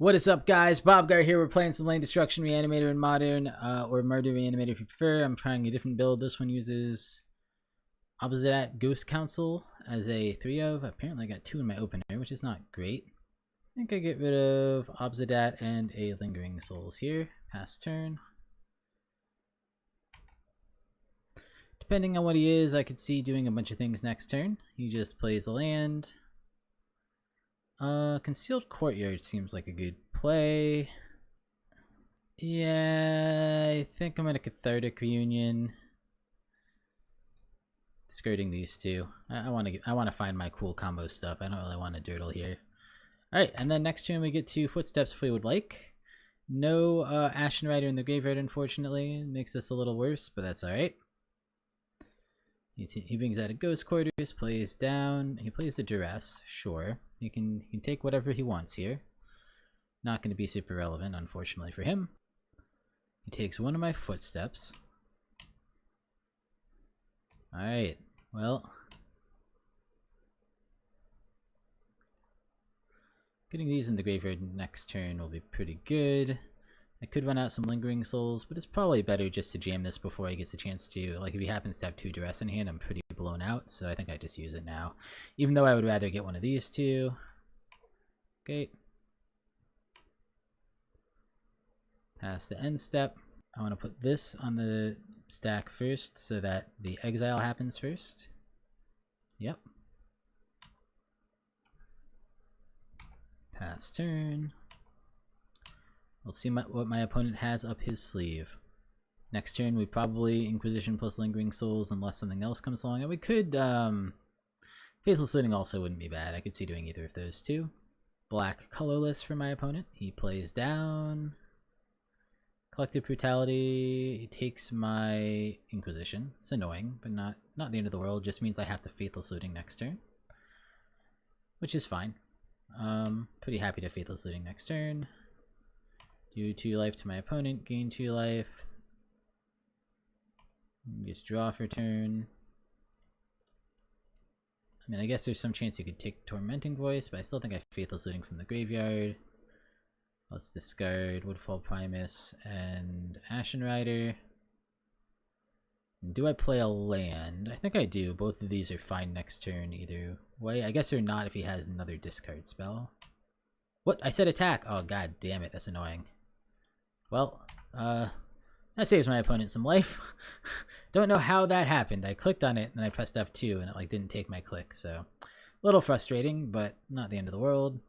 What is up, guys? Bobgar here. We're playing some Lane Destruction Reanimator in Modern, or Mardu Reanimator if you prefer. I'm trying a different build. This one uses Opposite Ghost Council as a 3 of. Apparently I got 2 in my opener, which is not great. I think I get rid of Opposite and a Lingering Souls here. Pass turn. Depending on what he is, I could see doing a bunch of things next turn. He just plays a land. Concealed Courtyard seems like a good play. Yeah, I think I'm gonna Cathartic Reunion. Discarding these two. I want to find my cool combo stuff. I don't really want to dirtle here. All right, and then next turn we get to Footsteps if we would like. No Ashen Rider in the graveyard, unfortunately. It makes this a little worse, but that's all right. He brings out a Ghost Quarters, plays down. He plays a Duress, sure. He can take whatever he wants here. Not going to be super relevant, unfortunately for him. He takes one of my Footsteps. Alright, well. Getting these in the graveyard next turn will be pretty good. I could run out some Lingering Souls, but it's probably better just to jam this before he gets a chance to. Like, if he happens to have 2 Duress in hand, I'm pretty blown out, so I think I just use it now. Even though I would rather get one of these two. Okay. Pass the end step. I want to put this on the stack first so that the exile happens first. Yep. Pass turn. We'll see what my opponent has up his sleeve. Next turn we probably Inquisition plus Lingering Souls unless something else comes along. And we could, Faithless Looting also wouldn't be bad. I could see doing either of those two. Black colorless for my opponent. He plays down. Collective Brutality. He takes my Inquisition. It's annoying, but not the end of the world. Just means I have to Faithless Looting next turn. Which is fine. Pretty happy to Faithless Looting next turn. Do 2 life to my opponent, gain 2 life. Just draw for turn. I mean, I guess there's some chance you could take Tormenting Voice, but I still think I Faithless Looting from the graveyard. Let's discard Woodfall Primus and Ashen Rider. Do I play a land? I think I do. Both of these are fine next turn either way. I guess they're not if he has another discard spell. What? I said attack! Oh, god damn it. That's annoying. Well, that saves my opponent some life. Don't know how that happened. I clicked on it and then I pressed F2 and it like didn't take my click, so a little frustrating, but not the end of the world.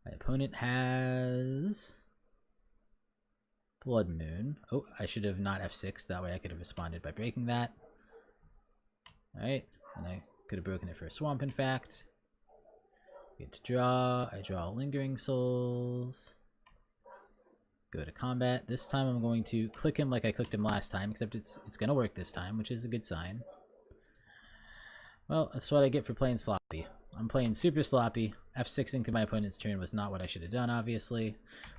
My opponent has Blood Moon. Oh, I should have not F6, that way I could have responded by breaking that. Alright, and I could have broken it for a Swamp, in fact. Get to draw. I draw Lingering Souls. Go to combat. This time I'm going to click him like I clicked him last time, except it's going to work this time, which is a good sign. Well, that's what I get for playing sloppy. I'm playing super sloppy. F6ing to my opponent's turn was not what I should have done, obviously.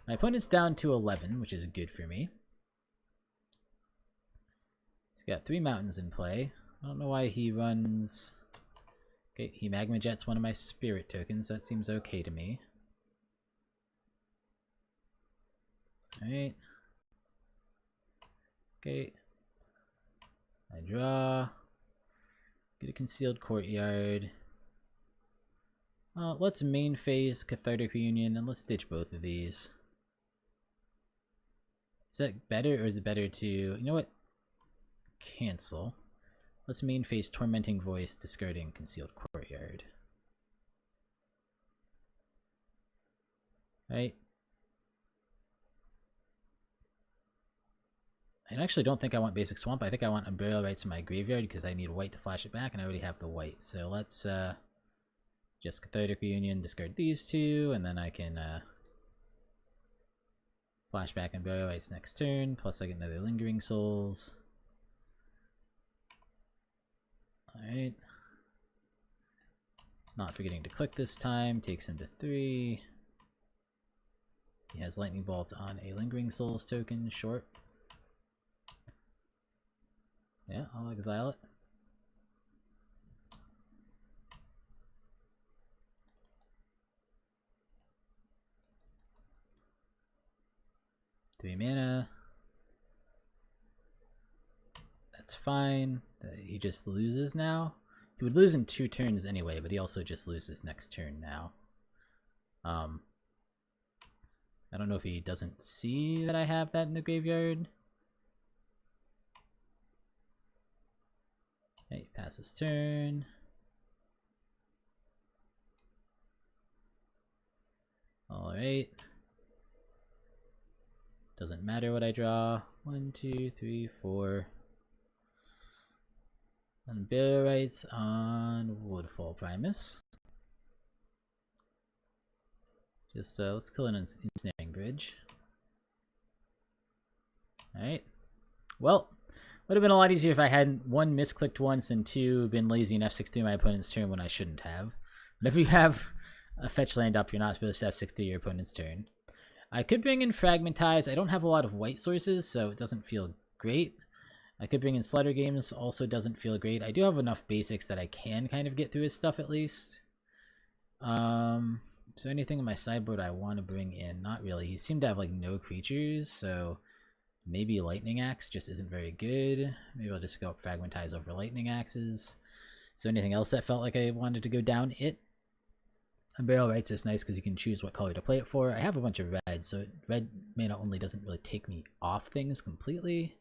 My opponent's down to 11, which is good for me. He's got 3 mountains in play. I don't know why he runs... Okay, he Magma Jets one of my spirit tokens. That seems okay to me. Alright. Okay. I draw. Get a Concealed Courtyard. Let's main phase Cathartic Reunion and let's ditch both of these. Is that better, or is it better to... You know what? Cancel. Let's main phase Tormenting Voice, discarding Concealed Courtyard. Right. I actually don't think I want Basic Swamp. I think I want Burial Rites in my graveyard because I need white to flash it back, and I already have the white. So let's just Cathartic Reunion, discard these 2, and then I can flash back and Burial Rites next turn. Plus I get another Lingering Souls. Alright. Not forgetting to click this time. Takes him to 3. He has Lightning Bolt on a Lingering Souls token, short. Yeah, I'll exile it. 3 mana. That's fine. He just loses now. He would lose in 2 turns anyway, but he also just loses next turn now. I don't know if he doesn't see that I have that in the graveyard. Okay, pass his turn. Alright. Doesn't matter what I draw. 1, 2, 3, 4. And Burial Rites on Woodfall Primus. Just let's kill an ensnaring bridge. Alright. Well, would have been a lot easier if I hadn't 1 misclicked once and 2 been lazy and F6 through my opponent's turn when I shouldn't have. But if you have a fetch land up, you're not supposed to F6 through your opponent's turn. I could bring in Fragmentize. I don't have a lot of white sources, so it doesn't feel great. I could bring in Slaughter Games, also doesn't feel great. I do have enough basics that I can kind of get through his stuff at least. So anything in my sideboard I want to bring in? Not really. He seemed to have like no creatures, so maybe Lightning Axe just isn't very good. Maybe I'll just go up Fragmentize over Lightning Axes. So anything else that felt like I wanted to go down it? A Burial Rites is nice because you can choose what color to play it for. I have a bunch of red, so red mana only doesn't really take me off things completely.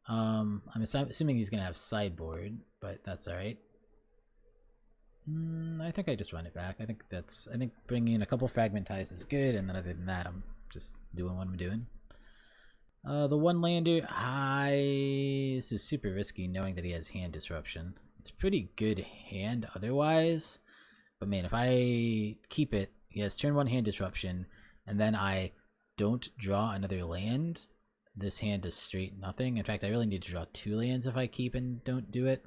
I'm assuming he's gonna have sideboard, but that's alright. I think I just run it back. I think bringing in a couple Fragmentize is good, and then other than that, I'm just doing what I'm doing. The one lander, this is super risky knowing that he has hand disruption. It's a pretty good hand otherwise, but man, if I keep it, he has turn 1 hand disruption, and then I don't draw another land, this hand is straight nothing. In fact, I really need to draw 2 lands if I keep and don't do it.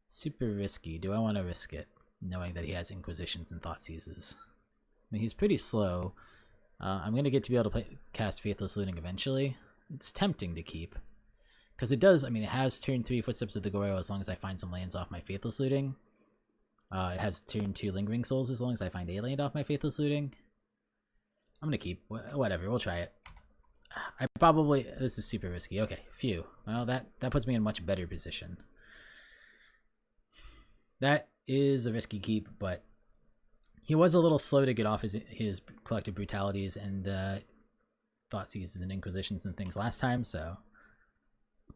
Super risky. Do I want to risk it, knowing that he has Inquisitions and Thoughtseizes? I mean, he's pretty slow. I'm going to get to be able to cast Faithless Looting eventually. It's tempting to keep. Because it does, I mean, it has turn 3 Footsteps of the Goro as long as I find some lands off my Faithless Looting. It has turn 2 Lingering Souls as long as I find a land off my Faithless Looting. I'm going to keep. Whatever, we'll try it. This is super risky. Okay, phew. Well, that puts me in a much better position. That is a risky keep, but he was a little slow to get off his Collective Brutalities and Thoughtseizes and Inquisitions and things last time, so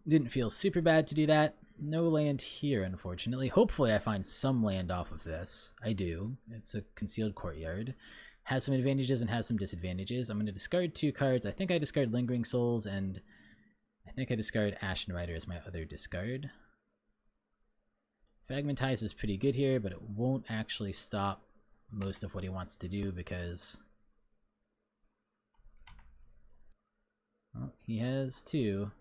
didn't feel super bad to do that. No land here, unfortunately. Hopefully I find some land off of this. I do. It's a Concealed Courtyard. Has some advantages and has some disadvantages. I'm going to discard 2 cards. I think I discard Lingering Souls, and I think I discard Ashen Rider as my other discard. Fragmentize is pretty good here, but it won't actually stop most of what he wants to do because he has 2.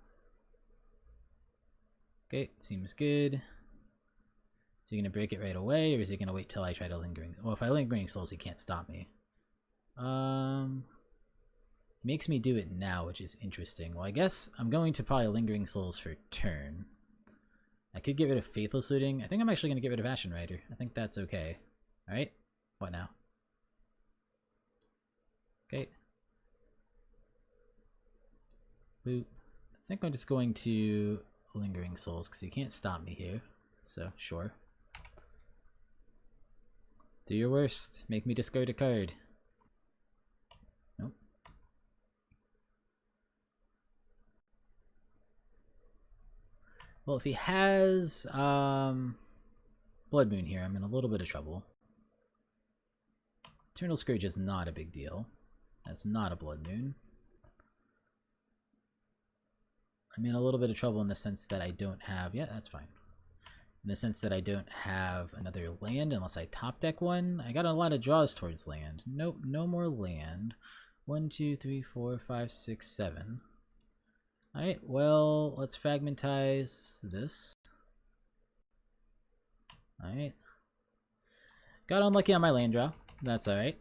Okay, seems good. Is he going to break it right away, or is he going to wait till I try to Lingering? Well, if I Lingering Souls, he can't stop me. Makes me do it now, which is interesting. Well, I guess I'm going to probably Lingering Souls for turn. I could get rid of Faithless Looting. I think I'm actually going to get rid of Ashen Rider. I think that's okay. Alright, what now? Okay. Boop. I think I'm just going to Lingering Souls because you can't stop me here. So, sure. Do your worst. Make me discard a card. Nope. Well, if he has Blood Moon here, I'm in a little bit of trouble. Eternal Scourge is not a big deal. That's not a Blood Moon. I'm in a little bit of trouble in the sense that I don't have... Yeah, that's fine. In the sense that I don't have another land unless I top deck one. I got a lot of draws towards land. Nope, no more land. 1, 2, 3, 4, 5, 6, 7. Alright, well, let's Fragmentize this. Alright. Got unlucky on my land draw. That's alright.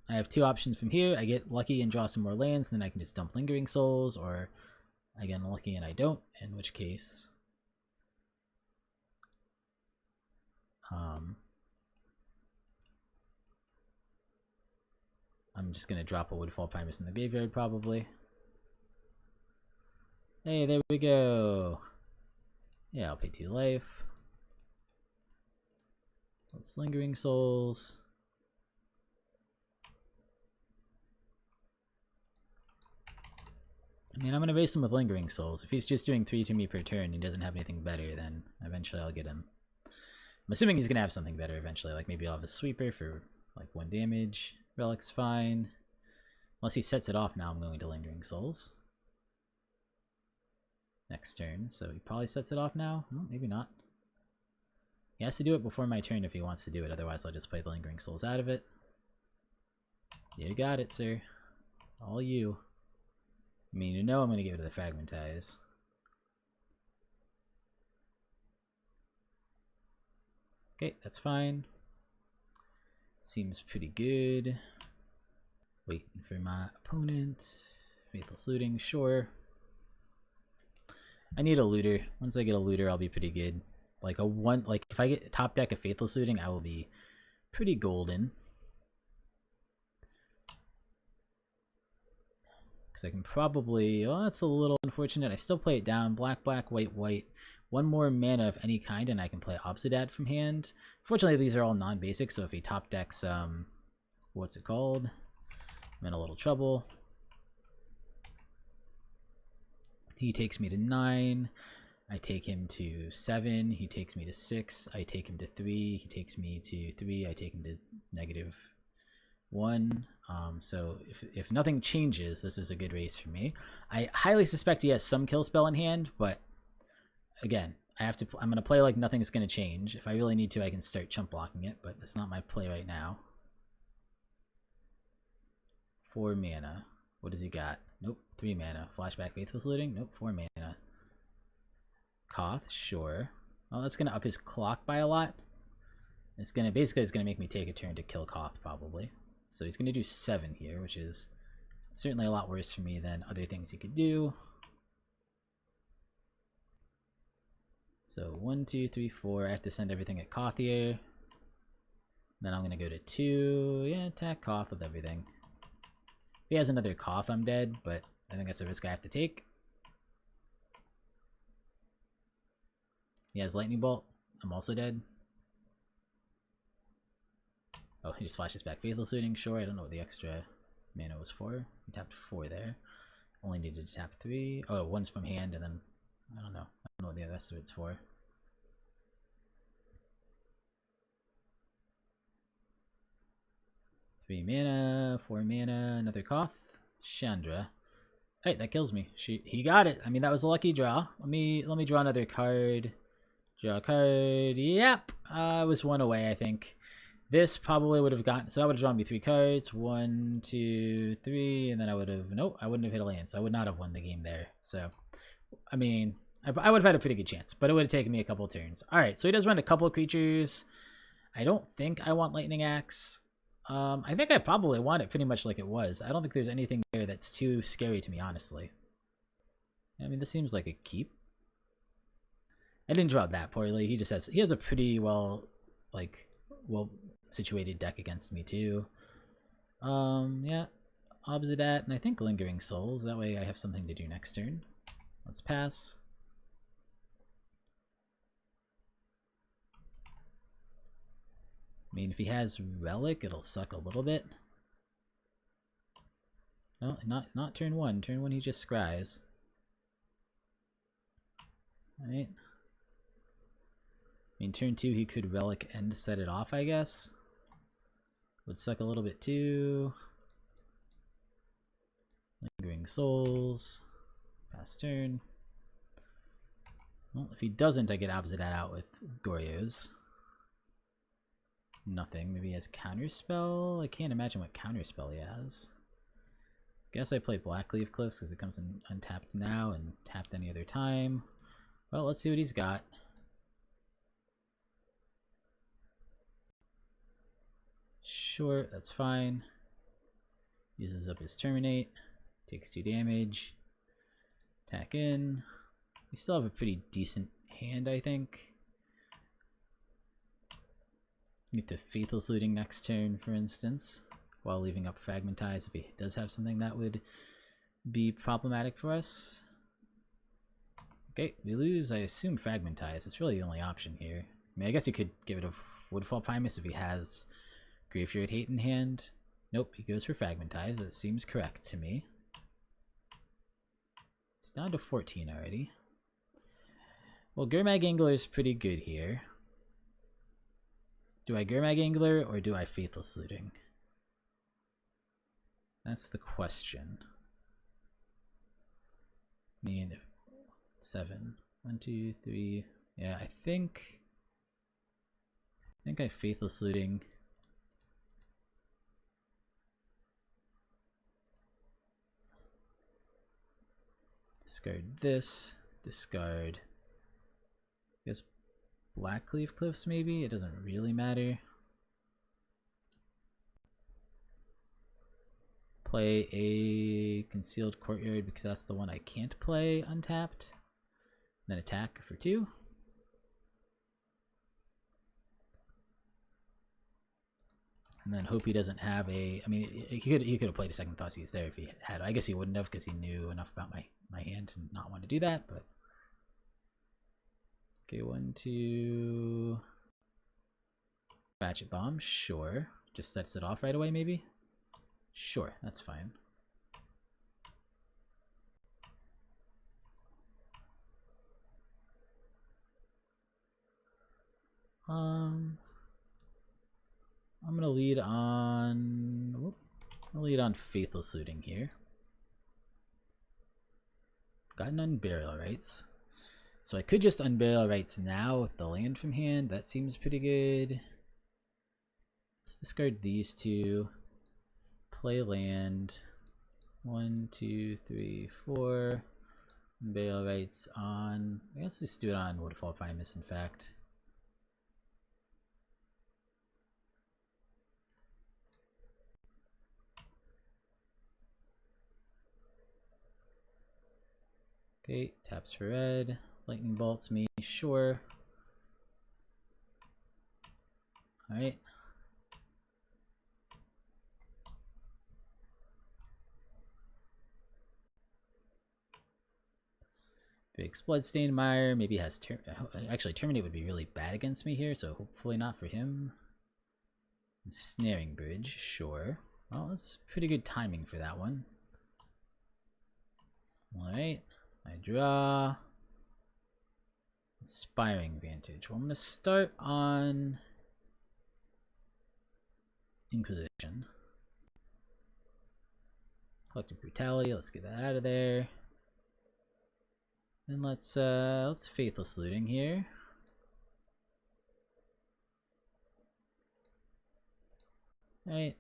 I have 2 options from here. I get lucky and draw some more lands, and then I can just dump Lingering Souls, or I get unlucky and I don't, in which case I'm just gonna drop a Woodfall Primus in the graveyard probably. Hey, there we go. Yeah, I'll pay 2 life. Let's Lingering Souls. I mean, I'm gonna base him with Lingering Souls. If he's just doing 3 to me per turn and he doesn't have anything better, then eventually I'll get him. I'm assuming he's gonna have something better eventually, like maybe I'll have a Sweeper for like 1 damage. Relic's fine. Unless he sets it off now, I'm going to Lingering Souls. Next turn, so he probably sets it off now? Oh, maybe not. He has to do it before my turn if he wants to do it, otherwise I'll just play the Lingering Souls out of it. You got it, sir. All you. I mean, you know I'm going to give it to the Fragmentize. Okay, that's fine. Seems pretty good. Waiting for my opponent. Faithless Looting, sure. I need a looter. Once I get a looter, I'll be pretty good. Like a one, like if I get top deck of Faithless Looting, I will be pretty golden. Because I can probably, oh, that's a little unfortunate. I still play it down. Black, black, white, white. 1 more mana of any kind, and I can play Obsidat from hand. Fortunately, these are all non-basic, so if he top decks, what's it called? I'm in a little trouble. He takes me to 9. I take him to 7. He takes me to 6. I take him to 3. He takes me to 3. I take him to -1. So if nothing changes, this is a good race for me. I highly suspect he has some kill spell in hand, but again, I'm gonna play like nothing's gonna change. If I really need to, I can start chump blocking it, but that's not my play right now. 4 mana. What does he got? Nope, 3 mana. Flashback Faithless Looting? Nope, 4 mana. Koth, sure. Well, that's gonna up his clock by a lot. It's gonna make me take a turn to kill Koth probably. So he's gonna do 7 here, which is certainly a lot worse for me than other things he could do. So 1, 2, 3, 4. I have to send everything at Koth here. Then I'm gonna go to 2. Yeah, attack Koth with everything. If he has another Koth, I'm dead, but I think that's a risk I have to take. He has Lightning Bolt. I'm also dead. Oh, he just flashes back Faithless Looting. Sure, I don't know what the extra mana was for. He tapped 4 there. Only needed to tap 3. Oh, 1's from hand, and then I don't know. I don't know what the rest of it's for. Three mana, 4 mana, another Koth, Chandra. Hey, that kills me. He got it. I mean, that was a lucky draw. Let me draw another card. Draw a card. Yep. I was 1 away, I think. This probably would have gotten, so that would have drawn me 3 cards. 1, 2, 3, and then I would have, nope, I wouldn't have hit a land, so I would not have won the game there. So, I mean, I would have had a pretty good chance, but it would have taken me a couple turns. All right, so he does run a couple of creatures. I don't think I want Lightning Axe. I think I probably want it pretty much like it was. I don't think there's anything there that's too scary to me, honestly. I mean, this seems like a keep. I didn't draw that poorly. He has a pretty well situated deck against me too. Yeah, Obsidat, and I think Lingering Souls. That way I have something to do next turn. Let's pass. I mean, if he has Relic, it'll suck a little bit. No, not turn 1. Turn 1 he just scries. Alright. I mean, turn 2 he could Relic and set it off, I guess. Would suck a little bit too. Lingering Souls. Pass turn. Well, if he doesn't, I get Obsidat out with Goryo's. Nothing. Maybe he has Counterspell? I can't imagine what Counterspell he has. Guess I play Blackleaf Cliffs because it comes in untapped now and tapped any other time. Well, let's see what he's got. Sure, that's fine. Uses up his Terminate. Takes 2 damage. Attack in. We still have a pretty decent hand, I think. Get to Faithless Looting next turn, for instance. while leaving up Fragmentize if he does have something that would be problematic for us. Okay, we lose, I assume, Fragmentize. It's really the only option here. I mean, I guess he could give it a Woodfall Primus if he has Graveyard Hate in hand. Nope, he goes for Fragmentize. That seems correct to me. It's down to 14 already. Well, Gurmag Angler is pretty good here. Do I Gurmag Angler or do I Faithless Looting? That's the question. I mean, 7. 1, 2, 3. Yeah, I think I Faithless Looting. Discard this. Discard. I guess Blackleaf Cliffs maybe? It doesn't really matter. Play a Concealed Courtyard because that's the one I can't play untapped. Then attack for 2. And then hope he doesn't have a... I mean, he could have played a Second Thoughtseize there if he had. I guess he wouldn't have because he knew enough about my hand to not want to do that, but... Okay, 1, 2... Ratchet Bomb, sure. Just sets it off right away, maybe? Sure, that's fine. I'm gonna lead on... I'll lead on Faithless Looting here. Got an Unburial Rites. So I could just Unburial Rites now with the land from hand. That seems pretty good. Let's discard these 2. Play land. 1, 2, 3, 4. Unburial Rites on... I guess let's do it on Woodfall Primus, in fact. Okay, taps for red. Lightning bolts me, sure. Alright. Big Bloodstained Mire, maybe has... Actually, Terminate would be really bad against me here, so hopefully not for him. Ensnaring Bridge, sure. Well, that's pretty good timing for that one. Alright, I draw... Inspiring Vantage. Well, I'm going to start on Inquisition. Collective Brutality, let's get that out of there. Then let's Faithless Looting here. Right.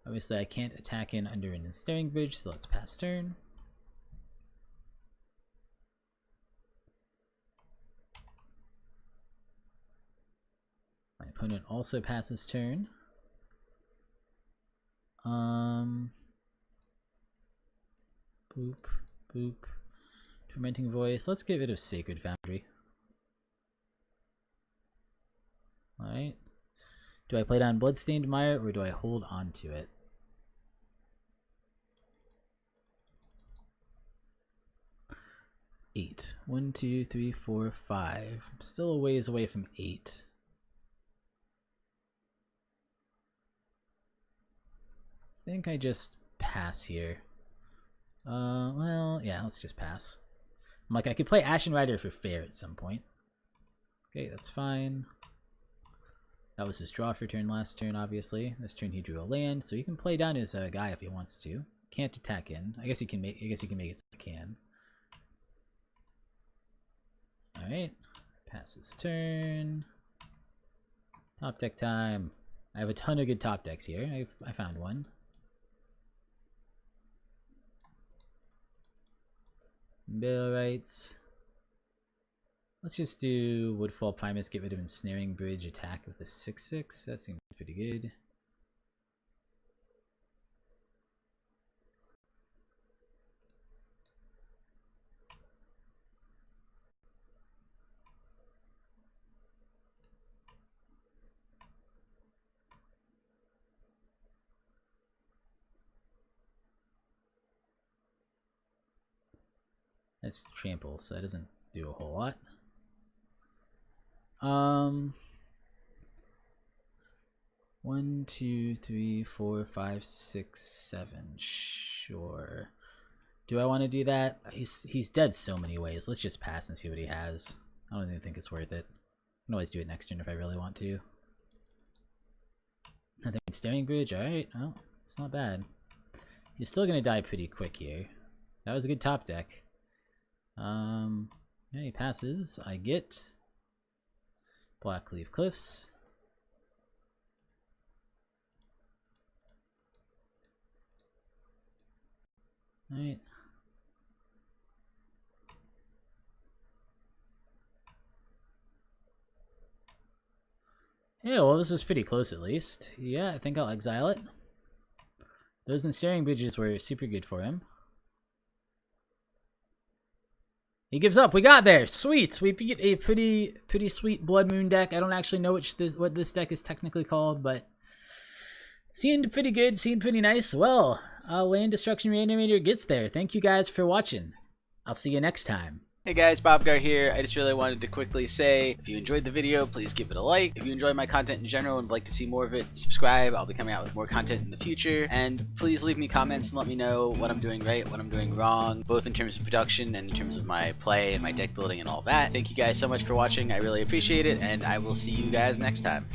Obviously I can't attack in under an Ensnaring Bridge, so let's pass turn. My opponent also passes turn. Boop, boop. Tormenting Voice. Let's get rid of Sacred Foundry. Alright. Do I play down Bloodstained Mire or do I hold on to it? Eight. 1, 2, 3, 4, 5. I'm still a ways away from 8. I think I just pass here. Well, yeah, let's just pass. I'm like, I could play Ashen Rider for fair at some point. Okay, that's fine. That was his draw for turn last turn, obviously. This turn he drew a land, so he can play down his guy if he wants to. Can't attack in. I guess he can make it so he can. Alright. Passes turn. Top deck time. I have a ton of good top decks here. I found one. Bill Rights. Let's just do Woodfall Primus, get rid of Ensnaring Bridge, attack with the 6/6. That seems pretty good. That's trample, so that doesn't do a whole lot. 1, 2, 3, 4, 5, 6, 7. Sure. Do I want to do that? He's dead so many ways. Let's just pass and see what he has. I don't even think it's worth it. I can always do it next turn if I really want to. I think Staring Bridge. Alright, well, it's not bad. He's still gonna die pretty quick here. That was a good top deck. Yeah, he passes. I get Blackleaf Cliffs. Alright. Yeah, well, this was pretty close at least. Yeah, I think I'll exile it. Those ensnaring bridges were super good for him. He gives up. We got there. Sweet. We beat a pretty sweet Blood Moon deck. I don't actually know what this deck is technically called, but seemed pretty good. Seemed pretty nice. Well, Land Destruction Reanimator gets there. Thank you guys for watching. I'll see you next time. Hey guys, Bobgar here. I just really wanted to quickly say, if you enjoyed the video, please give it a like. If you enjoy my content in general and would like to see more of it, subscribe. I'll be coming out with more content in the future. And please leave me comments and let me know what I'm doing right, what I'm doing wrong, both in terms of production and in terms of my play and my deck building and all that. Thank you guys so much for watching. I really appreciate it, and I will see you guys next time.